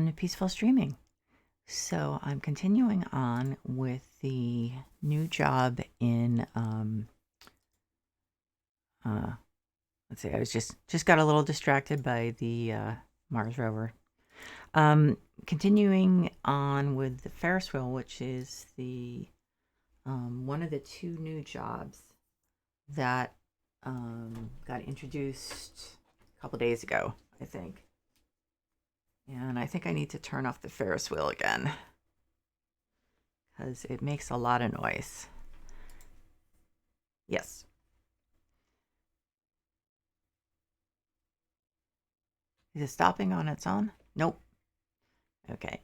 to Peaceful Streaming. So I'm continuing on with the new job in let's see, I was just got a little distracted by the Mars rover. Continuing on with the Ferris wheel, which is the one of the two new jobs that got introduced a couple days ago, I think. And I think I need to turn off the Ferris wheel again because it makes a lot of noise. Yes. Is it stopping on its own? Nope. Okay.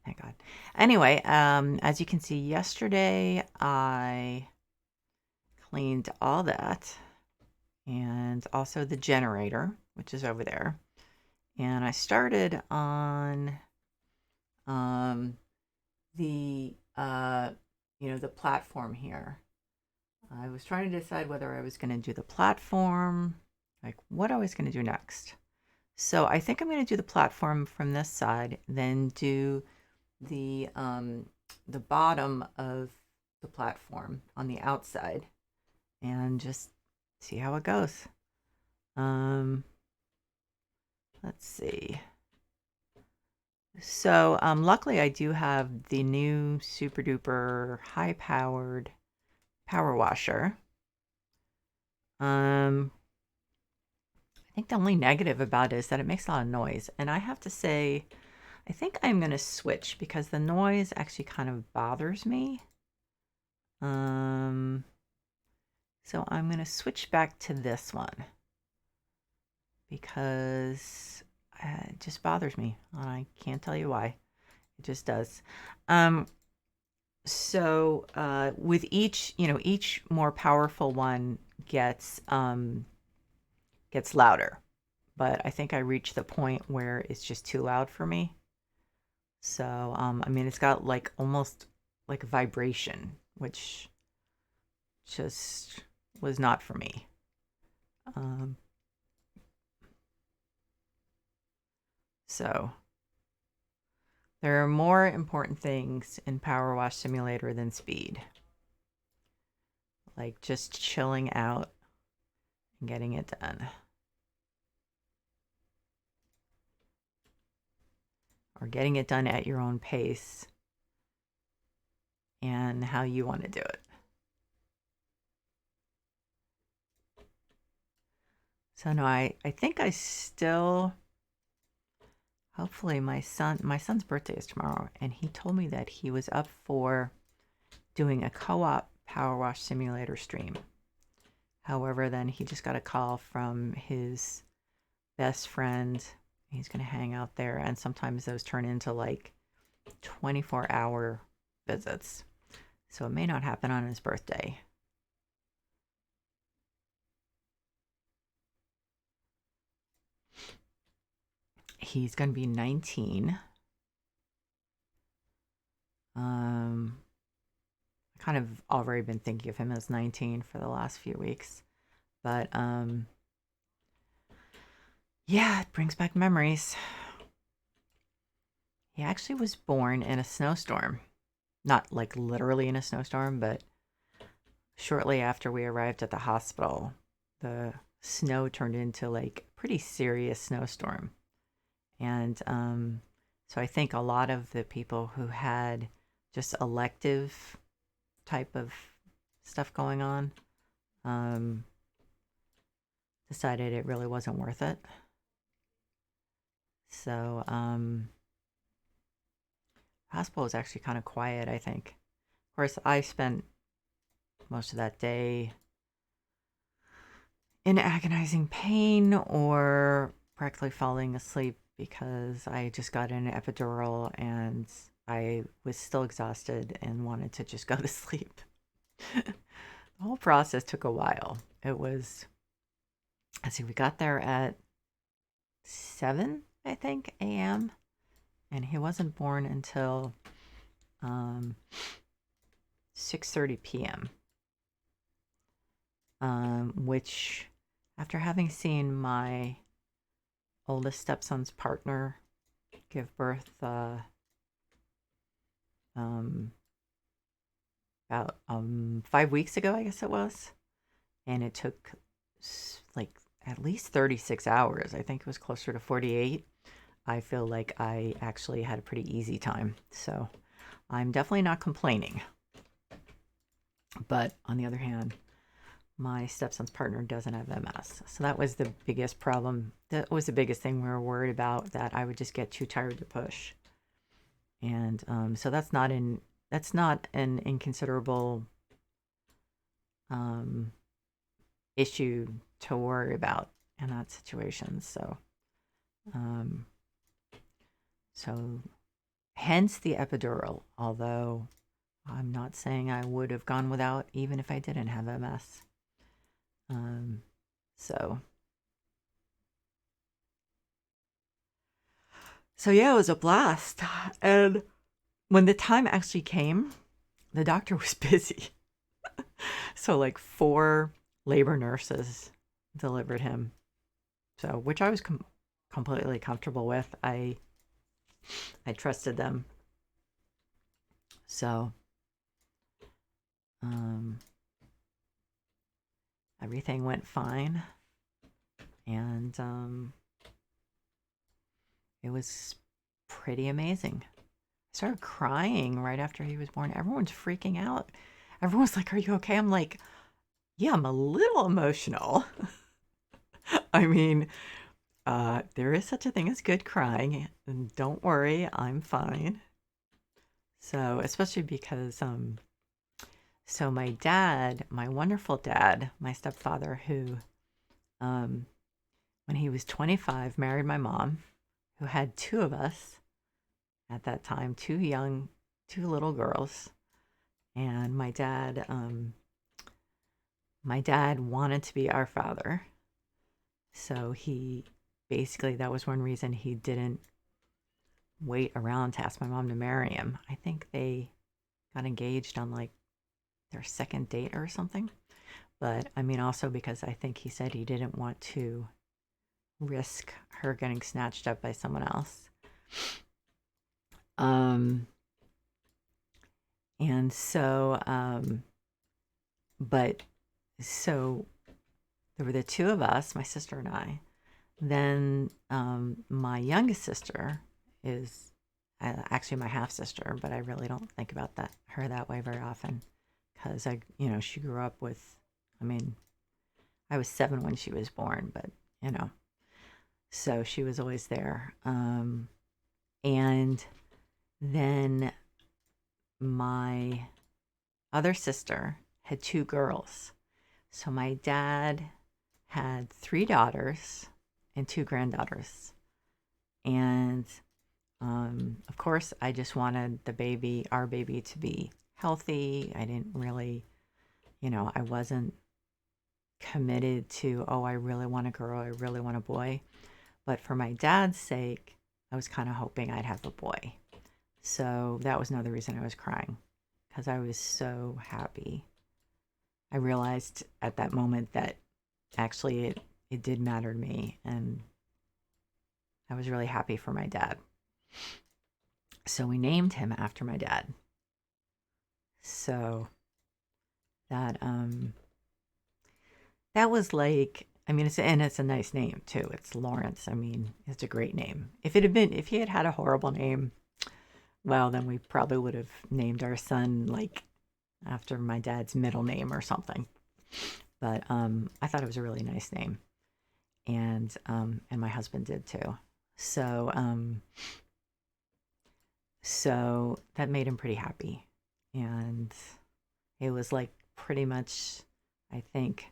Thank God. Anyway, as you can see, yesterday I cleaned all that and also the generator, which is over there. And I started on the the platform here. I was trying to decide whether I was going to do the platform, like what I was going to do next. So I think I'm going to do the platform from this side, then do the bottom of the platform on the outside, and just see how it goes. Let's see. So luckily I do have the new super duper high powered power washer. I think the only negative about it is that it makes a lot of noise, and I have to say I think I'm going to switch because the noise actually kind of bothers me. So I'm going to switch back to this one because it just bothers me. I can't tell you why. It just does. So with each more powerful one gets louder, but I think I reached the point where it's just too loud for me. So I mean, it's got like almost like a vibration, which just was not for me. So there are more important things in PowerWash Simulator than speed. Like just chilling out and getting it done. Or getting it done at your own pace and how you want to do it. So no, I think I still, hopefully my son's birthday is tomorrow, and he told me that he was up for doing a co-op PowerWash Simulator stream. However, then he just got a call from his best friend. He's going to hang out there, and sometimes those turn into like 24-hour visits. So it may not happen on his birthday. He's going to be 19. I kind of already been thinking of him as 19 for the last few weeks. But yeah, it brings back memories. He actually was born in a snowstorm. Not like literally in a snowstorm, but shortly after we arrived at the hospital, the snow turned into like a pretty serious snowstorm. And so I think a lot of the people who had just elective type of stuff going on decided it really wasn't worth it. So hospital was actually kind of quiet, I think. Of course, I spent most of that day in agonizing pain or practically falling asleep because I just got an epidural and I was still exhausted and wanted to just go to sleep. The whole process took a while. It was, we got there at 7, I think, a.m. and he wasn't born until 6:30 p.m. Which after having seen my oldest stepson's partner give birth um, about 5 weeks ago, I guess it was, and it took like at least 36 hours. I think it was closer to 48. I feel like I actually had a pretty easy time. So I'm definitely not complaining. But on the other hand, my stepson's partner doesn't have MS. So that was the biggest problem. That was the biggest thing we were worried about, that I would just get too tired to push. And so that's not an inconsiderable issue to worry about in that situation. Um, so hence the epidural, although I'm not saying I would have gone without even if I didn't have MS. So yeah, it was a blast. And when the time actually came, the doctor was busy. So like 4 labor nurses delivered him. So, which I was completely comfortable with. I trusted them. So, everything went fine. And it was pretty amazing. I started crying right after he was born. Everyone's freaking out. Everyone's like, "Are you okay?" I'm like, "Yeah, I'm a little emotional." I mean, there is such a thing as good crying, and don't worry, I'm fine. So, especially because, so my dad, my wonderful dad, my stepfather, who, when he was 25, married my mom, who had 2 of us at that time, 2 little girls. And my dad wanted to be our father. So he basically, that was one reason he didn't wait around to ask my mom to marry him. I think they got engaged on like their second date or something. But I mean, also because I think he said he didn't want to risk her getting snatched up by someone else. And so, but so there were the 2 of us, my sister and I. Then my youngest sister is actually my half sister, but I really don't think about her that way very often, because she grew up with. I mean, I was 7 when she was born, but so she was always there. And then my other sister had 2 girls. So my dad had 3 daughters and 2 granddaughters. And of course, I just wanted our baby, to be healthy. I didn't really, I wasn't committed to, oh, I really want a girl, I really want a boy. But for my dad's sake, I was kind of hoping I'd have a boy. So that was another reason I was crying, because I was so happy. I realized at that moment that actually it did matter to me, and I was really happy for my dad. So we named him after my dad. So that was like, I mean, it's a nice name too. It's Lawrence. I mean, it's a great name. If he had a horrible name, well, then we probably would have named our son like after my dad's middle name or something. But I thought it was a really nice name, and my husband did too. So so that made him pretty happy, and it was like pretty much, I think,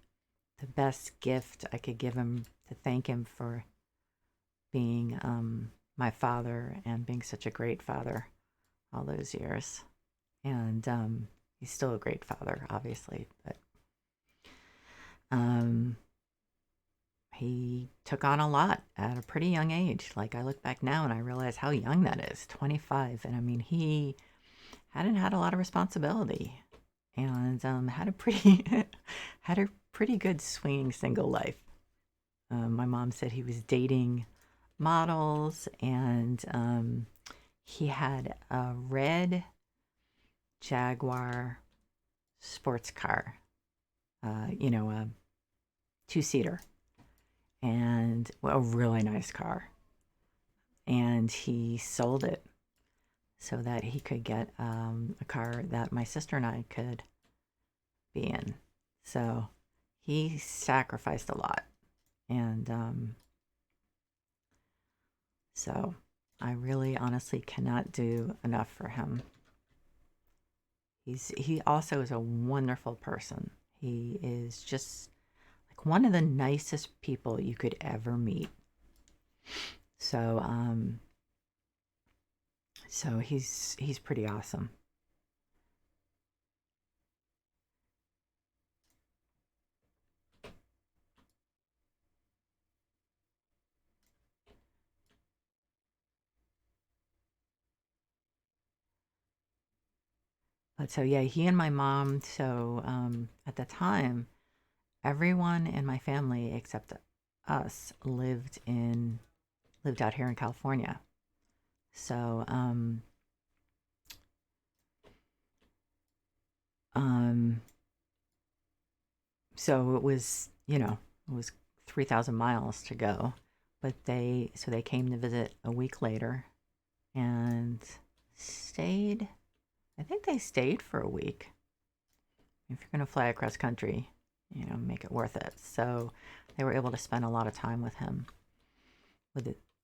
the best gift I could give him, to thank him for being my father and being such a great father all those years. And he's still a great father, obviously, but he took on a lot at a pretty young age. Like, I look back now and I realize how young that is, 25. And I mean, he hadn't had a lot of responsibility, and had a pretty good swinging single life. My mom said he was dating models, and he had a red Jaguar sports car, a two-seater, and a really nice car. And he sold it so that he could get a car that my sister and I could be in. So he sacrificed a lot. And so I really honestly cannot do enough for him. He also is a wonderful person. He is just like one of the nicest people you could ever meet. So he's pretty awesome. But so yeah, he and my mom. So at the time, everyone in my family except us lived out here in California. So um, so it was 3,000 miles to go, but they came to visit a week later and stayed. I think they stayed for a week. If you're going to fly across country, make it worth it. So they were able to spend a lot of time with him,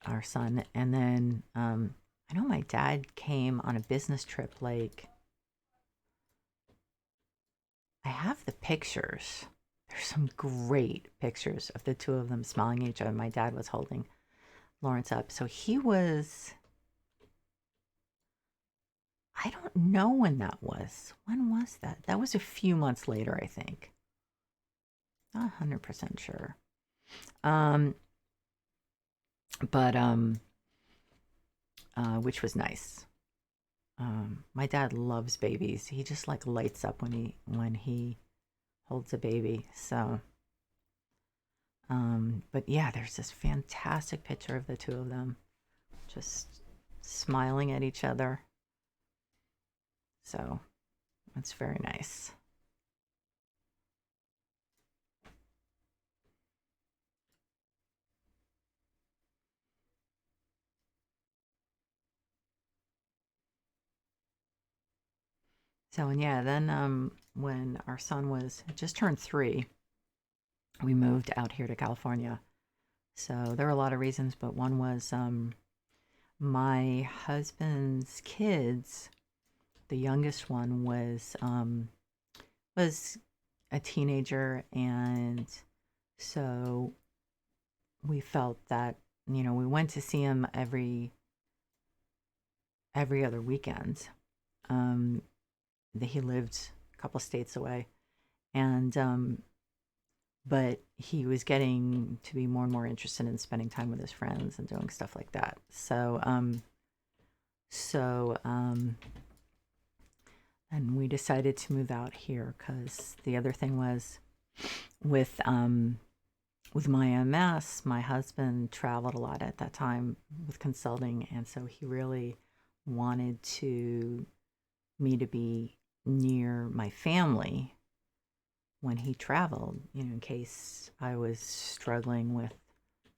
our son. And then I know my dad came on a business trip. Like, I have the pictures. There's some great pictures of the two of them smiling at each other. My dad was holding Lawrence up. So I don't know when that was. When was that? That was a few months later, I think. Not 100% sure. Um, but which was nice. My dad loves babies. He just like lights up when he holds a baby. So, but yeah, there's this fantastic picture of the two of them just smiling at each other. So it's very nice. So, and yeah, then when our son was just turned 3, we moved out here to California. So there were a lot of reasons, but one was my husband's kids. The youngest one was a teenager, and so we felt that we went to see him every other weekend. Um, that he lived a couple states away, and but he was getting to be more and more interested in spending time with his friends and doing stuff like that. So and we decided to move out here because the other thing was with with my MS, my husband traveled a lot at that time with consulting, and so he really wanted me to be near my family when he traveled, in case I was struggling with,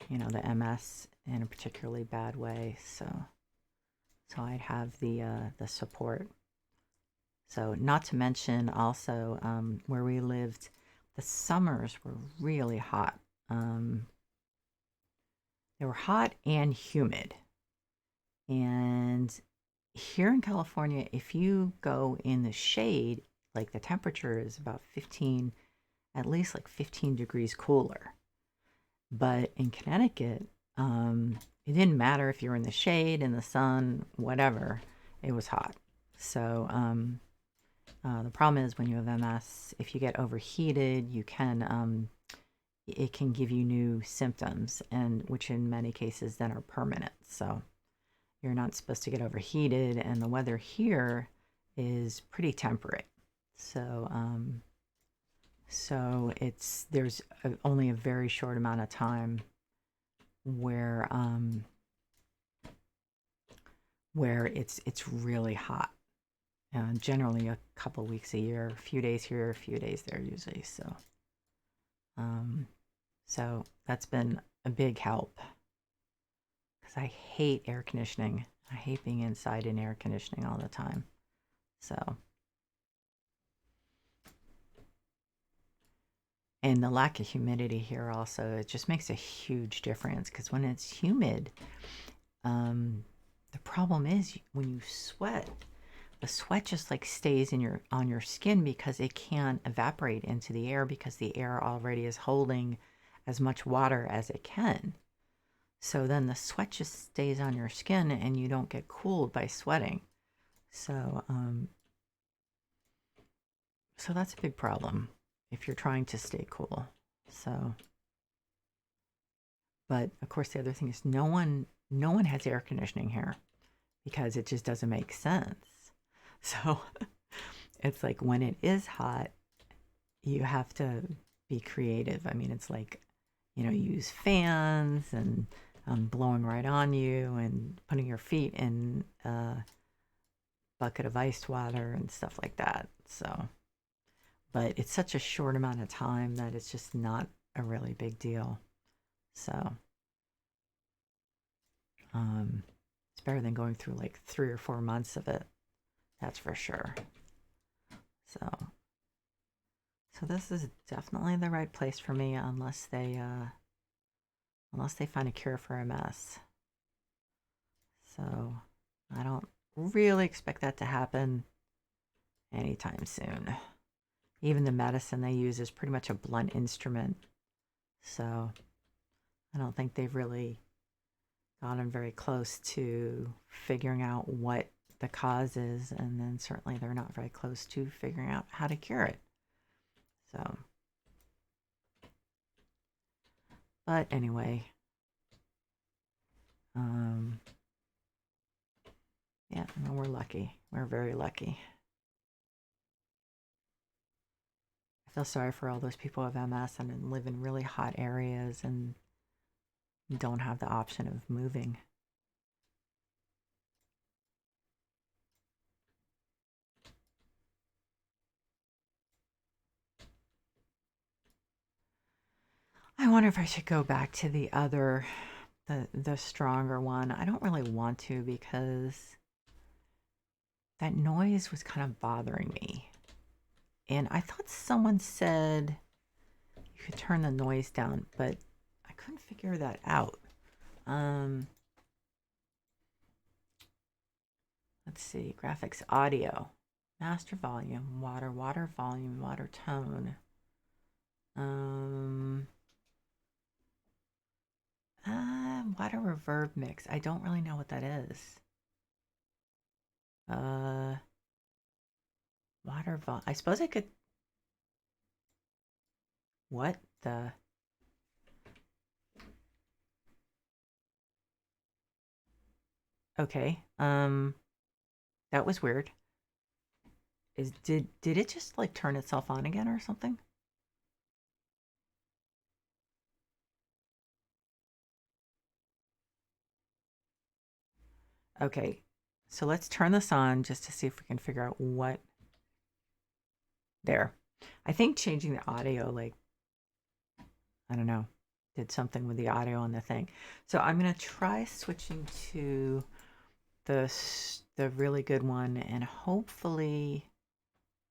the MS in a particularly bad way. So I'd have the support. So not to mention also where we lived, the summers were really hot. They were hot and humid. And here in California, if you go in the shade, like the temperature is about 15, at least like 15 degrees cooler. But in Connecticut, it didn't matter if you were in the shade, in the sun, whatever, it was hot. So the problem is when you have MS, if you get overheated, it can give you new symptoms, and which in many cases then are permanent. So you're not supposed to get overheated, and the weather here is pretty temperate. So So there's only a very short amount of time where it's really hot. Generally a couple weeks a year, a few days here, a few days there usually. So that's been a big help because I hate air conditioning. I hate being inside in air conditioning all the time. So, and the lack of humidity here also, it just makes a huge difference because when it's humid, the problem is when you sweat, the sweat just like stays on your skin because it can't evaporate into the air because the air already is holding as much water as it can. So then the sweat just stays on your skin and you don't get cooled by sweating. So so that's a big problem if you're trying to stay cool. So, but of course the other thing is no one has air conditioning here because it just doesn't make sense. So it's like when it is hot, you have to be creative. I mean, it's like, use fans and blowing right on you and putting your feet in a bucket of iced water and stuff like that. So, but it's such a short amount of time that it's just not a really big deal. So, it's better than going through like 3 or 4 months of it. That's for sure. So this is definitely the right place for me unless they find a cure for MS. So I don't really expect that to happen anytime soon. Even the medicine they use is pretty much a blunt instrument. So I don't think they've really gotten very close to figuring out what the cause is, and then certainly they're not very close to figuring out how to cure it. So, but anyway, yeah, well, we're lucky. We're very lucky. I feel sorry for all those people with MS and live in really hot areas and don't have the option of moving. I wonder if I should go back to the other, the stronger one. I don't really want to because that noise was kind of bothering me. And I thought someone said you could turn the noise down, but I couldn't figure that out. Let's see, graphics, audio, master volume, water volume, water tone. Water reverb mix. I don't really know what that is. Water volume. I suppose I could. What the? Okay. That was weird. Did it just like turn itself on again or something? Okay. So let's turn this on just to see if we can figure out what. There. I think changing the audio, like, I don't know, did something with the audio on the thing. So I'm going to try switching to the really good one, and hopefully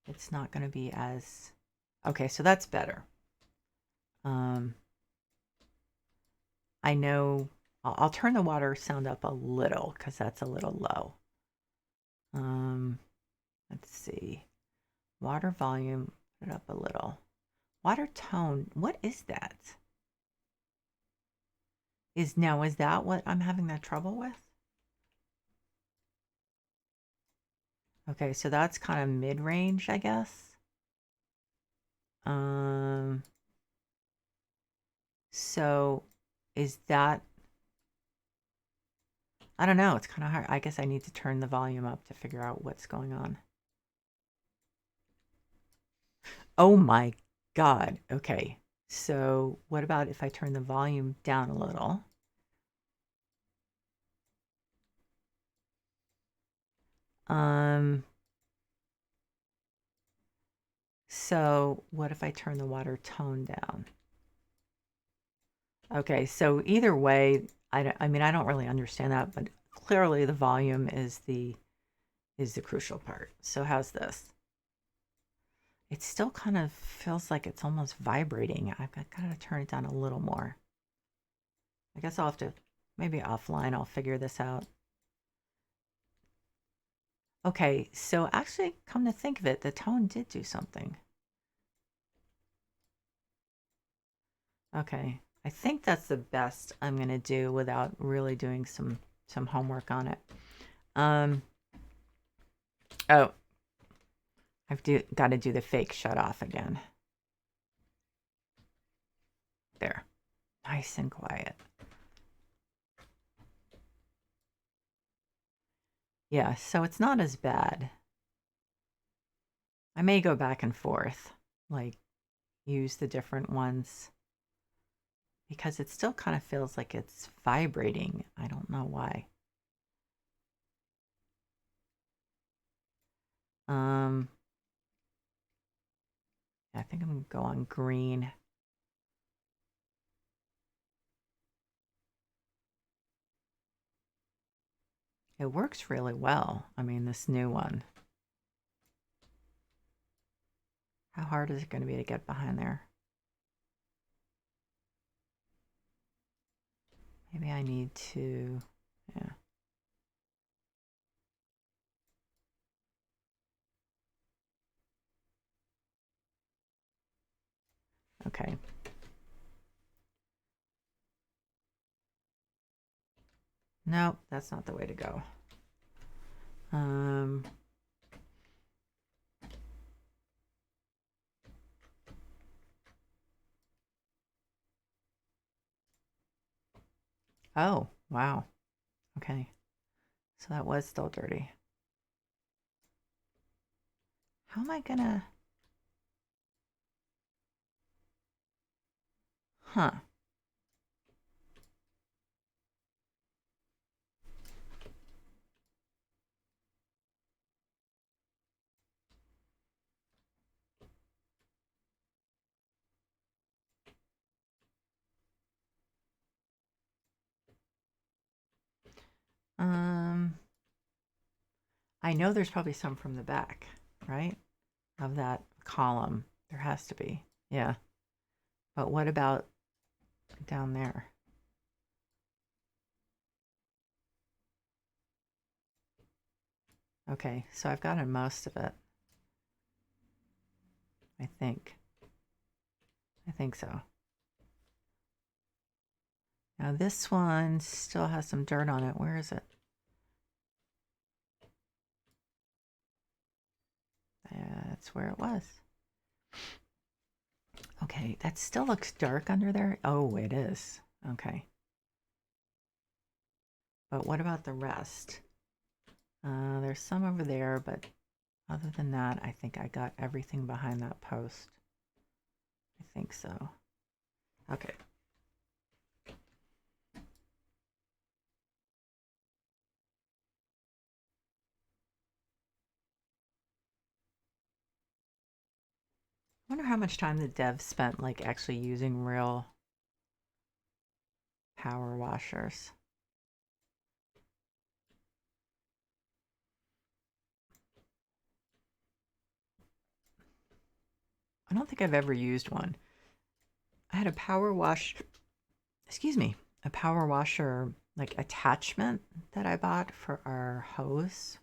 it's not going to be as... Okay, so that's better. I know I'll turn the water sound up a little because that's a little low. Let's see. Water volume, put it up a little. Water tone, what is that? Is that what I'm having that trouble with? Okay, so that's kind of mid-range, I guess. So is that, I don't know, it's kind of hard. I guess I need to turn the volume up to figure out what's going on. Oh my God. Okay. So what about if I turn the volume down a little? So what if I turn the water tone down? Okay, so either way, I mean, I don't really understand that, but clearly the volume is the crucial part. So how's this? It still kind of feels like it's almost vibrating. I've got to turn it down a little more. I guess I'll have to, maybe offline, I'll figure this out. Okay, so actually, come to think of it, the tone did do something. Okay, I think that's the best I'm gonna do without really doing some homework on it. Um, oh, got to do the fake shut off again. There, nice and quiet. Yeah, so it's not as bad. I may go back and forth, like use the different ones because it still kind of feels like it's vibrating. I don't know why. Um, I think I'm gonna go on green. It works really well. I mean, this new one. How hard is it going to be to get behind there? Maybe I need to, yeah. Okay. Nope, that's not the way to go. Um, oh, wow. Okay. So that was still dirty. How am I gonna, huh. Um, I know there's probably some from the back, right? Of that column. There has to be. Yeah. But what about down there? Okay, so I've gotten most of it. I think. I think so. Now this one still has some dirt on it. Where is it? That's where it was. Okay, that still looks dark under there. Oh, it is. Okay. But what about the rest? There's some over there, but other than that, I think I got everything behind that post. I think so. Okay. I wonder how much time the devs spent like actually using real power washers. I don't think I've ever used one. I had a power wash, excuse me, a power washer like attachment that I bought for our hose.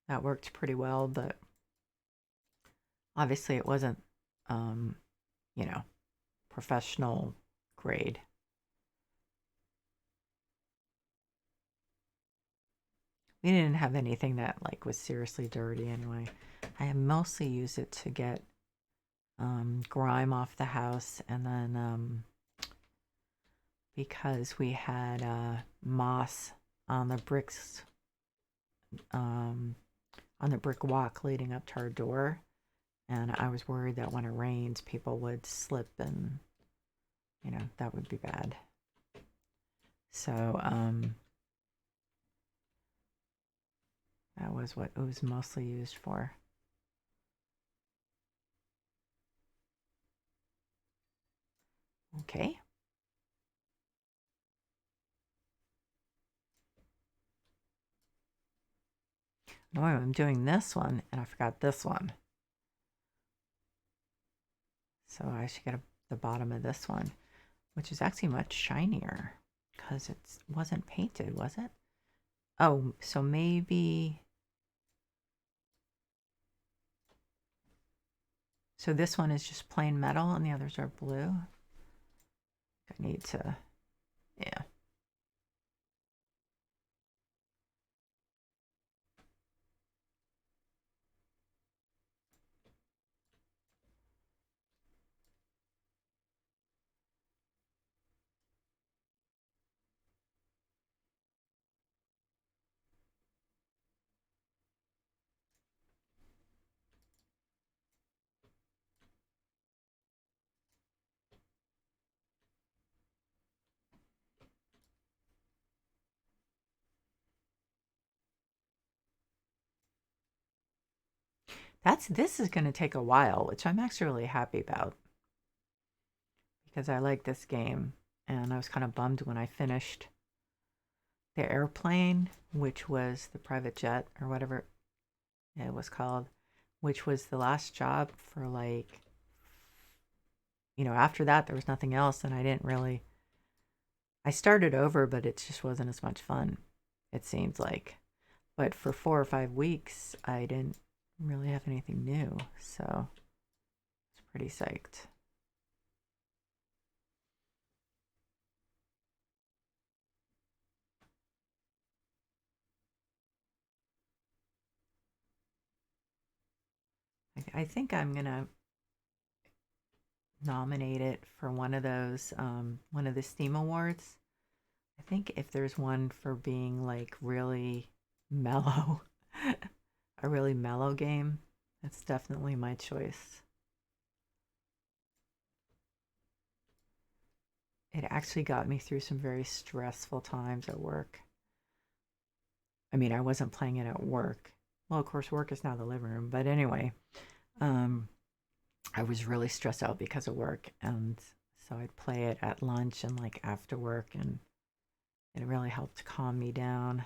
That worked pretty well, but obviously it wasn't, um, you know, professional grade. We didn't have anything that like was seriously dirty anyway. I mostly used it to get grime off the house, and then because we had moss on the bricks, on the brick walk leading up to our door, And I was worried that when it rains, people would slip and, that would be bad. So, that was what it was mostly used for. Okay. No, I'm doing this one, and I forgot this one. So I should get the bottom of this one, which is actually much shinier because it wasn't painted, was it? Oh, so maybe... So this one is just plain metal and the others are blue. I need to... Yeah. This is going to take a while, which I'm actually really happy about because I like this game, and I was kind of bummed when I finished the airplane, which was the private jet or whatever it was called, which was the last job for like, after that there was nothing else, and I started over, but it just wasn't as much fun, it seems like. But for 4 or 5 weeks, I didn't really have anything new, so I was pretty psyched. I think I'm gonna nominate it for one of the Steam Awards. I think if there's one for being like really mellow, a really mellow game, that's definitely my choice. It actually got me through some very stressful times at work. I mean, I wasn't playing it at work. Well, of course, work is now the living room. But anyway, um, I was really stressed out because of work. And so I'd play it at lunch and like after work. And it really helped calm me down.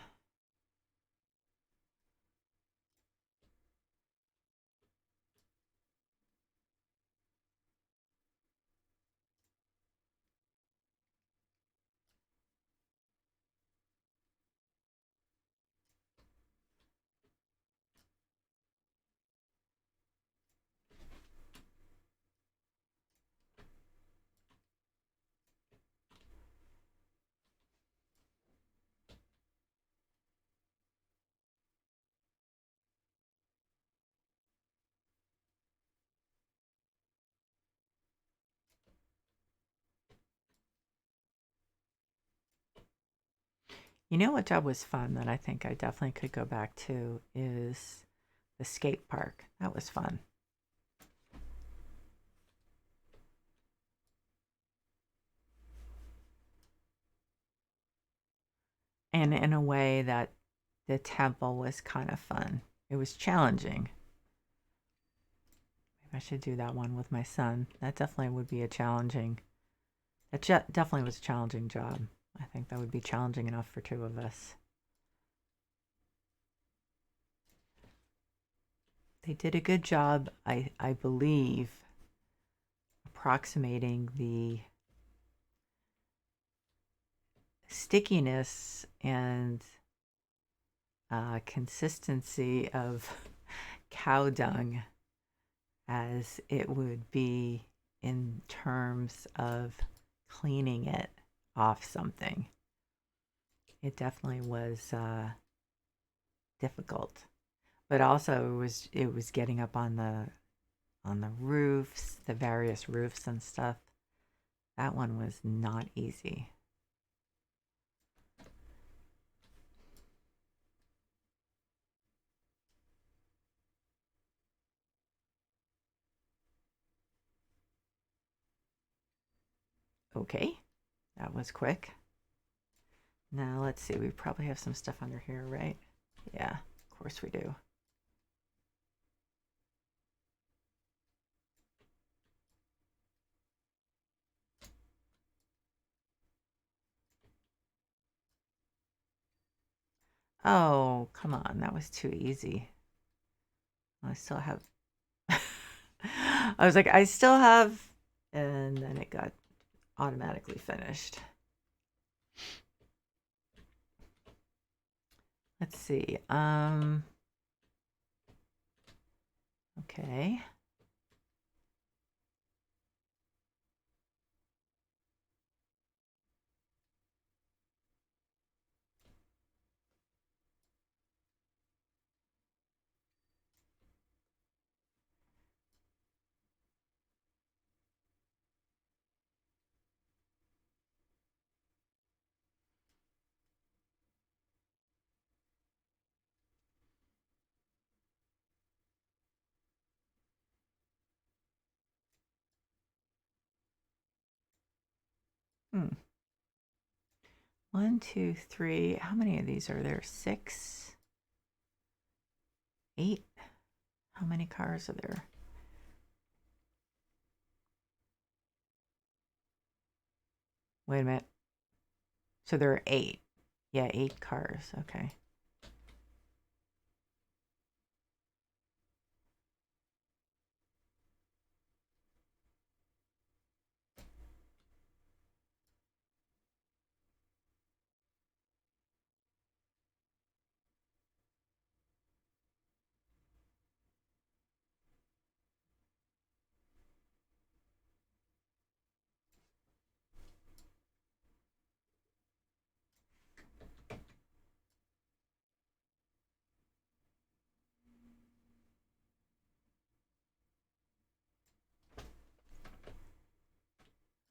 You know what job was fun that I think I definitely could go back to is the skate park. That was fun. And in a way that the temple was kind of fun. It was challenging. Maybe I should do that one with my son. That definitely would be a challenging. Definitely was a challenging job. I think that would be challenging enough for two of us. They did a good job, I believe, approximating the stickiness and consistency of cow dung as it would be in terms of cleaning it off something. It definitely was difficult, but also it was getting up on the roofs, the various roofs and stuff. That one was not easy. Okay, that was quick. Now let's see, we probably have some stuff under here, right? Yeah, of course we do. Oh, come on, that was too easy. I still have, I was like, I still have, and then it got automatically finished. Let's see, okay. Hmm. 1, 2, 3. How many of these are there? 6, 8. How many cars are there? Wait a minute. So there are 8. Yeah, 8 cars. Okay.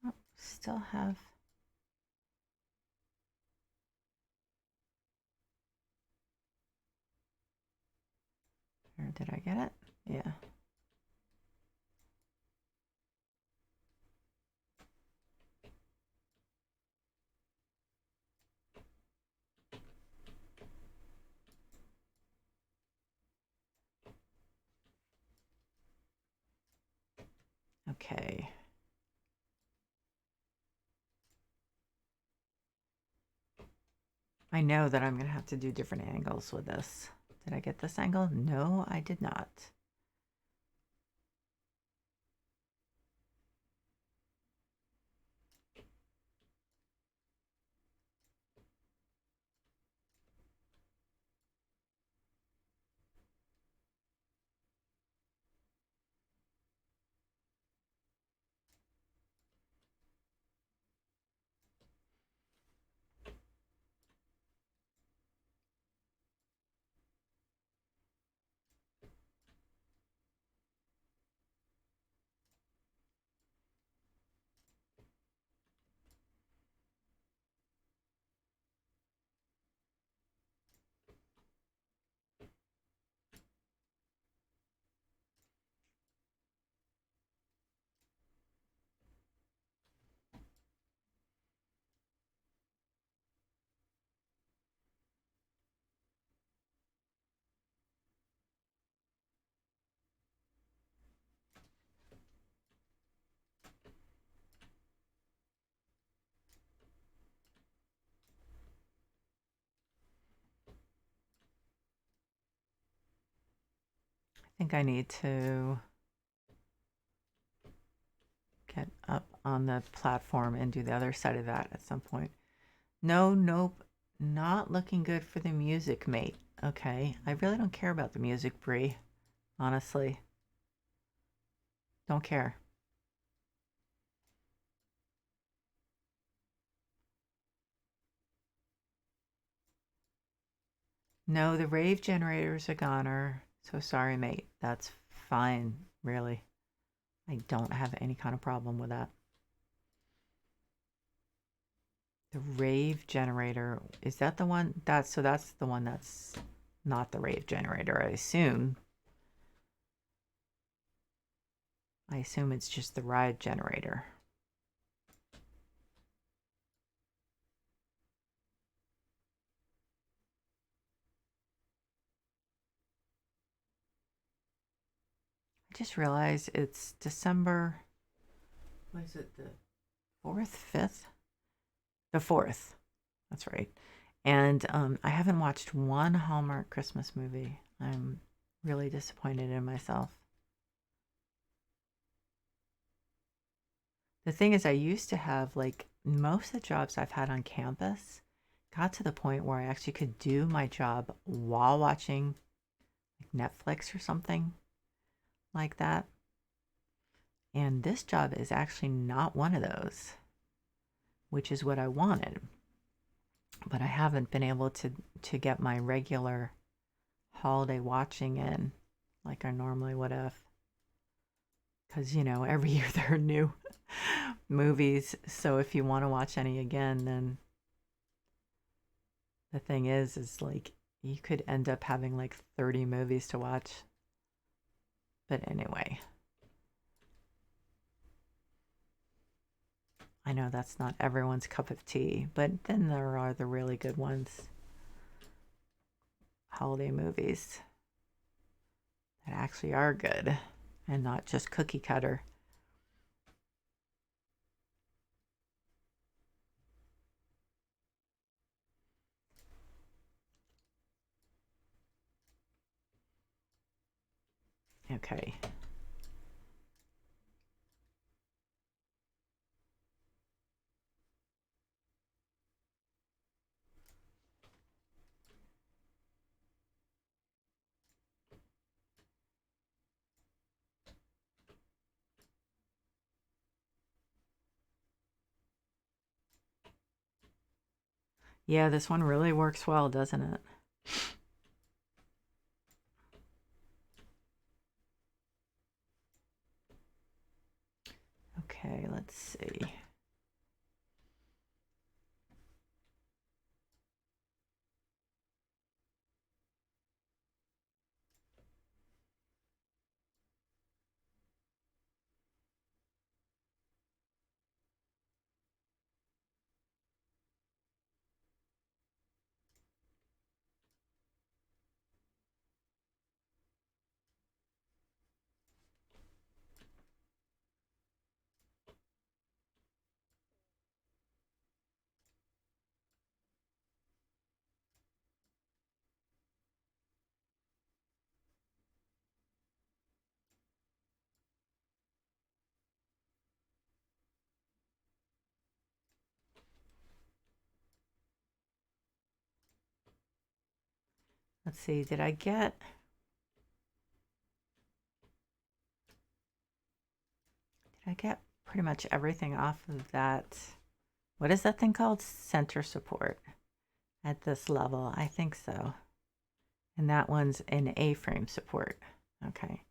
Oh, still have. Or did I get it? Yeah. Okay. I know that I'm going to have to do different angles with this. Did I get this angle? No, I did not. I think I need to get up on the platform and do the other side of that at some point. No, nope. Not looking good for the music, mate. Okay. I really don't care about the music, Brie. Honestly. Don't care. No, the rave generators are goner. So sorry, mate. That's fine, really. I don't have any kind of problem with that. The rave generator, is that the one? That's the one that's not the rave generator, I assume. I assume it's just the ride generator. just realized it's December. What is it? The 4th, 5th? The 4th. That's right. And I haven't watched one Hallmark Christmas movie. I'm really disappointed in myself. The thing is, I used to have like most of the jobs I've had on campus got to the point where I actually could do my job while watching like Netflix or something like that. And this job is actually not one of those, which is what I wanted. But I haven't been able to get my regular holiday watching in like I normally would have. Because, every year there are new movies. So if you want to watch any again, then the thing is like you could end up having like 30 movies to watch. But anyway, I know that's not everyone's cup of tea, but then there are the really good ones. Holiday movies that actually are good and not just cookie cutter. Okay. Yeah, this one really works well, doesn't it? Okay, let's see. Let's see, did I get pretty much everything off of that? What is that thing called? Center support at this level. I think so. And that one's an A-frame support. Okay.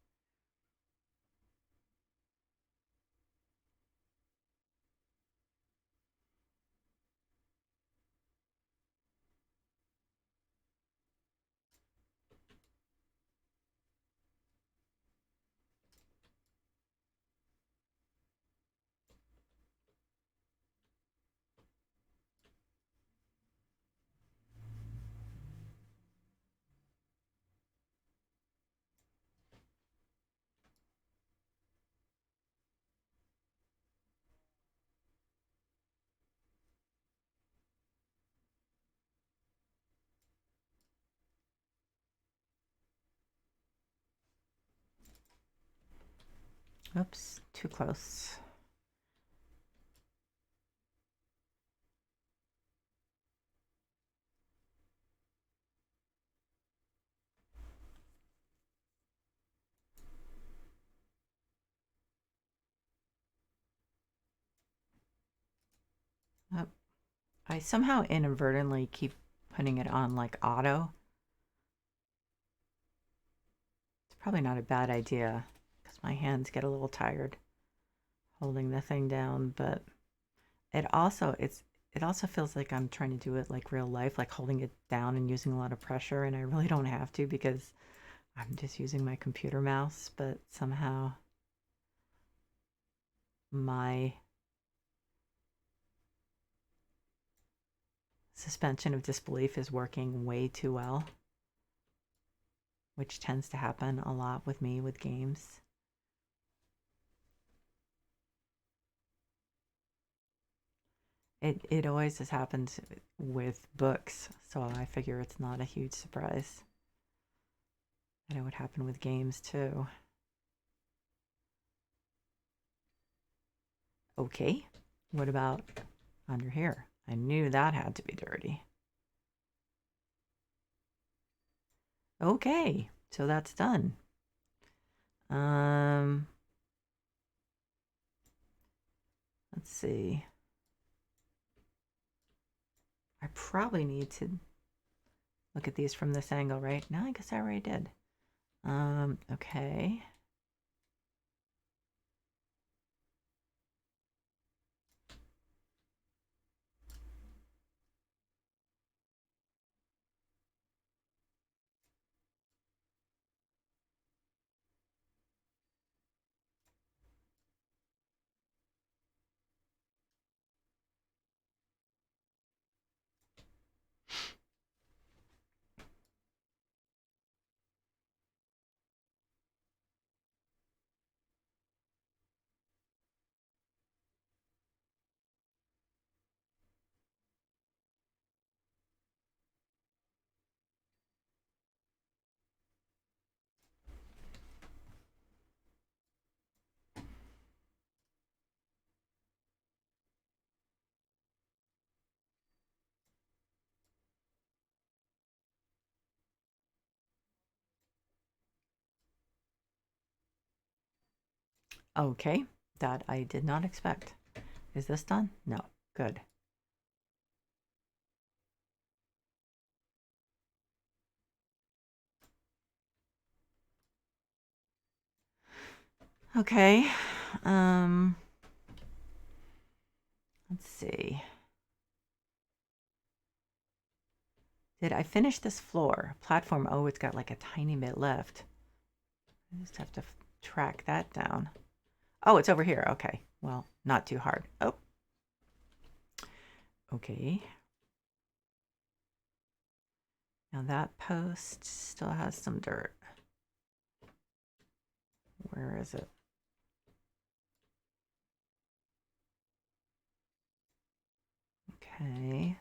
Oops, too close. Oh, I somehow inadvertently keep putting it on like auto. It's probably not a bad idea because my hands get a little tired holding the thing down, but it also feels like I'm trying to do it like real life, like holding it down and using a lot of pressure, and I really don't have to because I'm just using my computer mouse, but somehow my suspension of disbelief is working way too well, which tends to happen a lot with me with games. It always has happened with books, so I figure it's not a huge surprise that it would happen with games too. Okay, what about under here? I knew that had to be dirty. Okay, so that's done. Let's see. I probably need to look at these from this angle, right? No, I guess I already did. Okay. Okay, that I did not expect. Is this done? No. Good. Okay. Let's see. Did I finish this floor? Platform, oh, it's got like a tiny bit left. I just have to track that down. Oh, it's over here. Okay. Well, not too hard. Oh. Okay. Now that post still has some dirt. Where is it? Okay.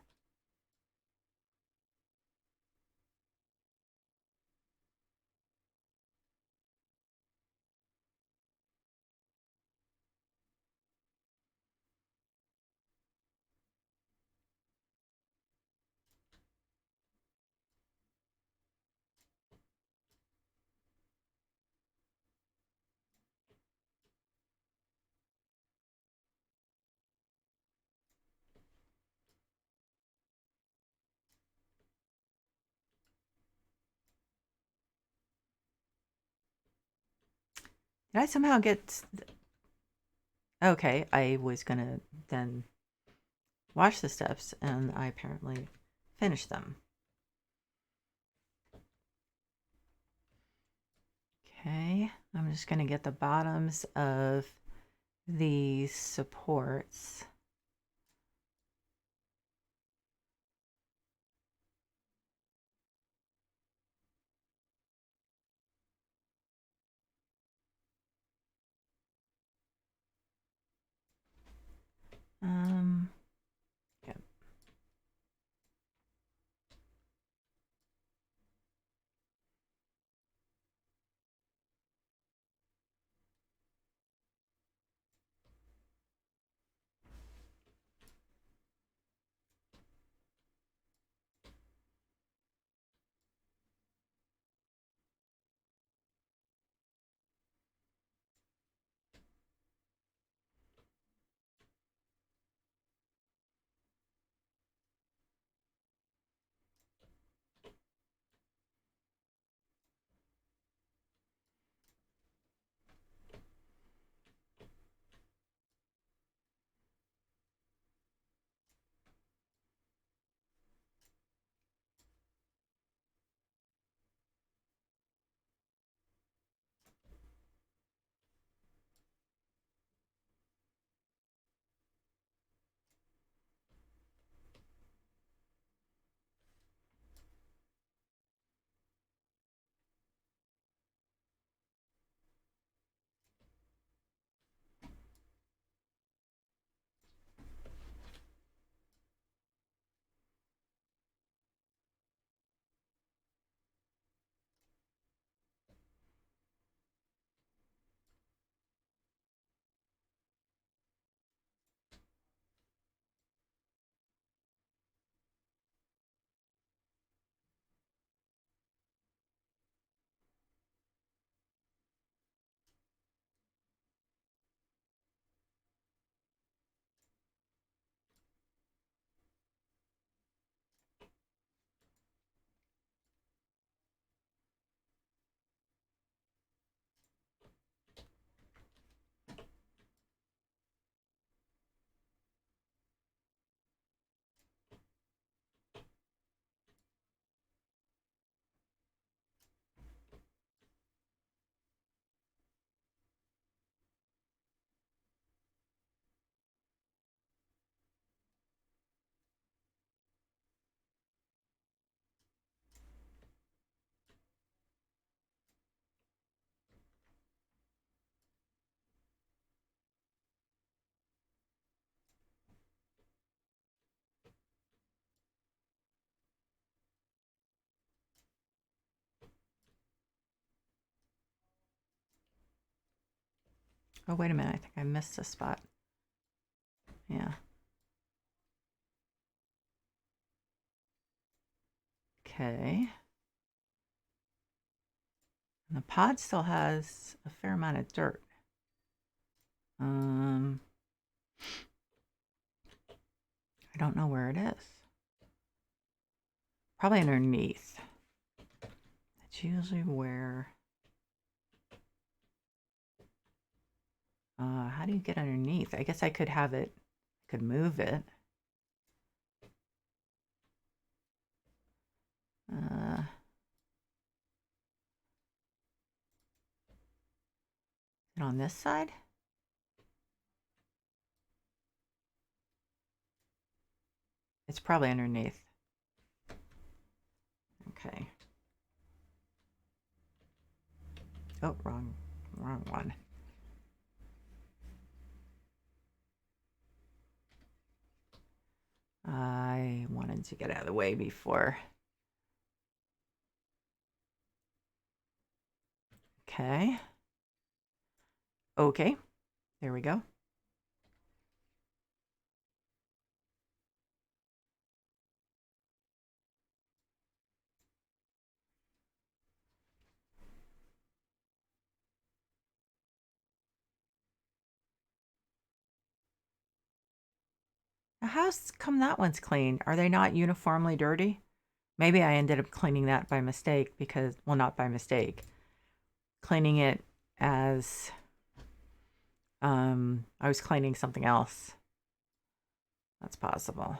Did I somehow get... Okay, I was gonna then wash the steps, and I apparently finished them. Okay, I'm just gonna get the bottoms of these supports. Yeah. Oh, wait a minute. I think I missed a spot. Yeah. Okay. And the pod still has a fair amount of dirt. I don't know where it is. Probably underneath. That's usually where... how do you get underneath? I guess I could have it, could move it. And on this side? It's probably underneath. Okay. Oh, wrong one. I wanted to get out of the way before. Okay. Okay. There we go. How's come that one's clean? Are they not uniformly dirty? Maybe I ended up cleaning that by mistake because, well, not by mistake. Cleaning it as I was cleaning something else. That's possible.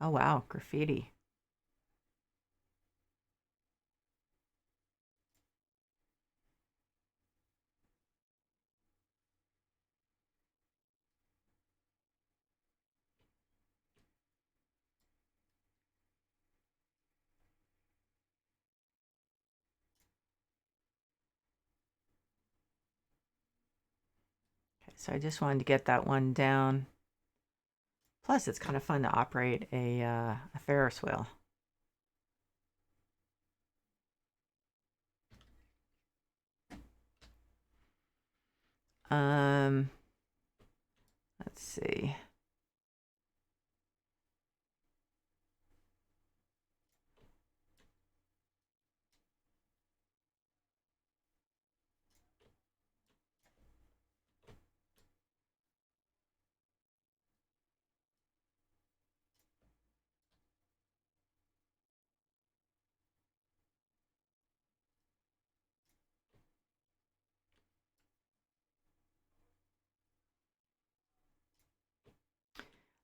Oh wow, graffiti. Okay, so I just wanted to get that one down. Plus, it's kind of fun to operate a Ferris wheel. Let's see.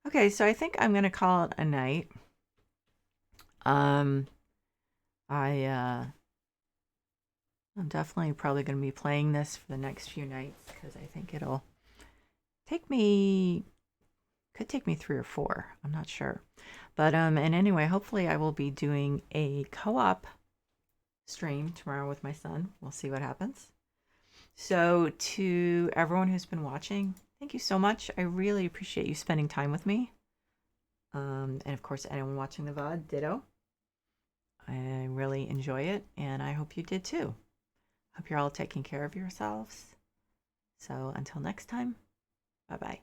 Okay, so I think I'm gonna call it a night. I'm definitely probably gonna be playing this for the next few nights because I think it'll take me, could take me 3 or 4. I'm not sure, but and anyway, hopefully I will be doing a co-op stream tomorrow with my son. We'll see what happens. So to everyone who's been watching, thank you so much. I really appreciate you spending time with me. And of course, anyone watching the VOD, ditto. I really enjoy it, and I hope you did too. Hope you're all taking care of yourselves. So until next time, bye-bye.